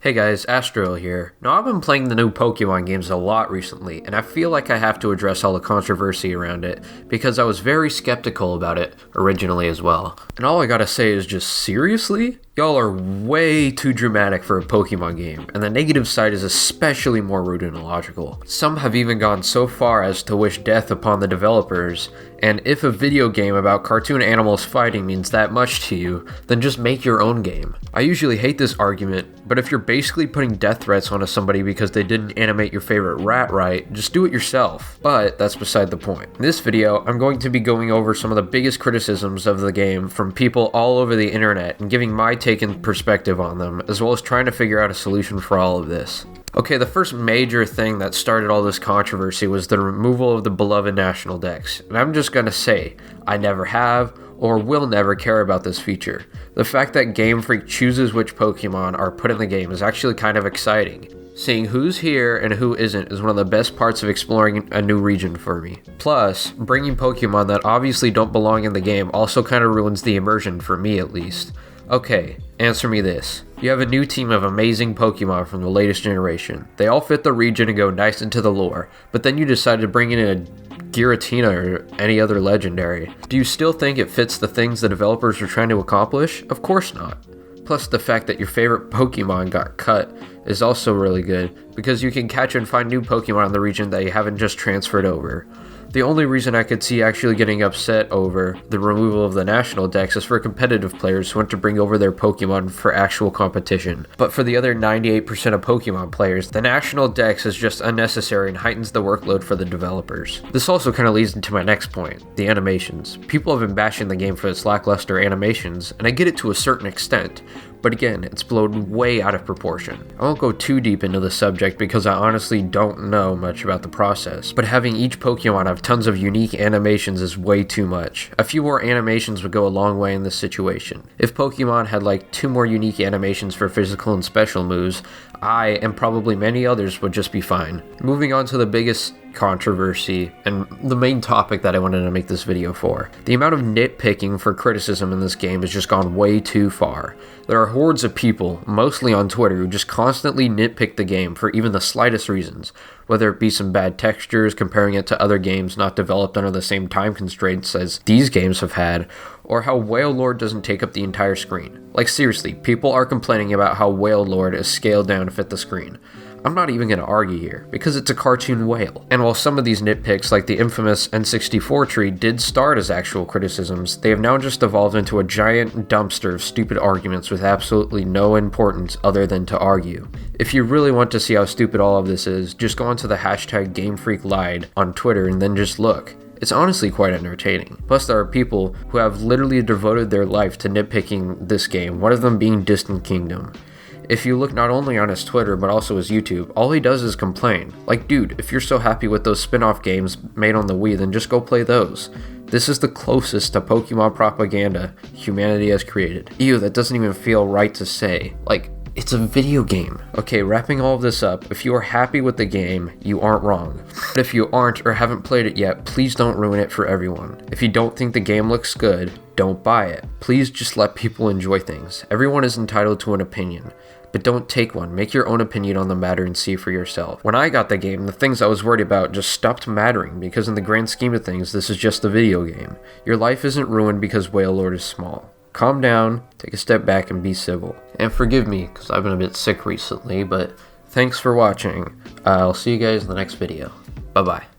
Hey guys, Astroyll here. Now I've been playing the new Pokemon games a lot recently, and I feel like I have to address all the controversy around it, because I was very skeptical about it originally as well. And all I gotta say is just seriously? Y'all are way too dramatic for a Pokemon game, and the negative side is especially more rude and illogical. Some have even gone so far as to wish death upon the developers, and if a video game about cartoon animals fighting means that much to you, then just make your own game. I usually hate this argument, but if you're basically putting death threats onto somebody because they didn't animate your favorite rat right, just do it yourself. But that's beside the point. In this video, I'm going to be going over some of the biggest criticisms of the game from people all over the internet and giving my take and perspective on them, as well as trying to figure out a solution for all of this. Okay, the first major thing that started all this controversy was the removal of the beloved national dex, and I'm just gonna say, I never have or will never care about this feature. The fact that Game Freak chooses which Pokemon are put in the game is actually kind of exciting. Seeing who's here and who isn't is one of the best parts of exploring a new region for me. Plus, bringing Pokemon that obviously don't belong in the game also kind of ruins the immersion, for me at least. Okay, answer me this. You have a new team of amazing Pokemon from the latest generation. They all fit the region and go nice into the lore, but then you decide to bring in a Giratina or any other legendary. Do you still think it fits the things the developers were trying to accomplish? Of course not. Plus, the fact that your favorite Pokemon got cut is also really good, because you can catch and find new Pokemon in the region that you haven't just transferred over. The only reason I could see actually getting upset over the removal of the national dex is for competitive players who want to bring over their Pokemon for actual competition. But for the other 98% of Pokemon players, the national dex is just unnecessary and heightens the workload for the developers. This also kind of leads into my next point, the animations. People have been bashing the game for its lackluster animations, and I get it to a certain extent. But again, it's blown way out of proportion. I won't go too deep into the subject because I honestly don't know much about the process, but having each Pokemon have tons of unique animations is way too much. A few more animations would go a long way in this situation. If Pokemon had like 2 more unique animations for physical and special moves, I, and probably many others, would just be fine. Moving on to the biggest controversy and the main topic that I wanted to make this video for. The amount of nitpicking for criticism in this game has just gone way too far. There are hordes of people, mostly on Twitter, who just constantly nitpick the game for even the slightest reasons, whether it be some bad textures, comparing it to other games not developed under the same time constraints as these games have had, or how Wailord doesn't take up the entire screen. Like seriously, people are complaining about how Wailord is scaled down to fit the screen. I'm not even going to argue here, because it's a cartoon whale. And while some of these nitpicks, like the infamous N64 tree, did start as actual criticisms, they have now just evolved into a giant dumpster of stupid arguments with absolutely no importance other than to argue. If you really want to see how stupid all of this is, just go onto the hashtag GameFreakLied on Twitter and then just look. It's honestly quite entertaining. Plus, there are people who have literally devoted their life to nitpicking this game, one of them being Distant Kingdom. If you look not only on his Twitter, but also his YouTube, all he does is complain. Like, dude, if you're so happy with those spin-off games made on the Wii, then just go play those. This is the closest to Pokemon propaganda humanity has created. Ew, that doesn't even feel right to say. Like, it's a video game. Okay, wrapping all of this up, if you are happy with the game, you aren't wrong. But if you aren't or haven't played it yet, please don't ruin it for everyone. If you don't think the game looks good, don't buy it. Please just let people enjoy things. Everyone is entitled to an opinion. But don't take one. Make your own opinion on the matter and see for yourself. When I got the game, the things I was worried about just stopped mattering, because in the grand scheme of things, this is just a video game. Your life isn't ruined because Wailord is small. Calm down, take a step back, and be civil. And forgive me, because I've been a bit sick recently, but thanks for watching. I'll see you guys in the next video. Bye-bye.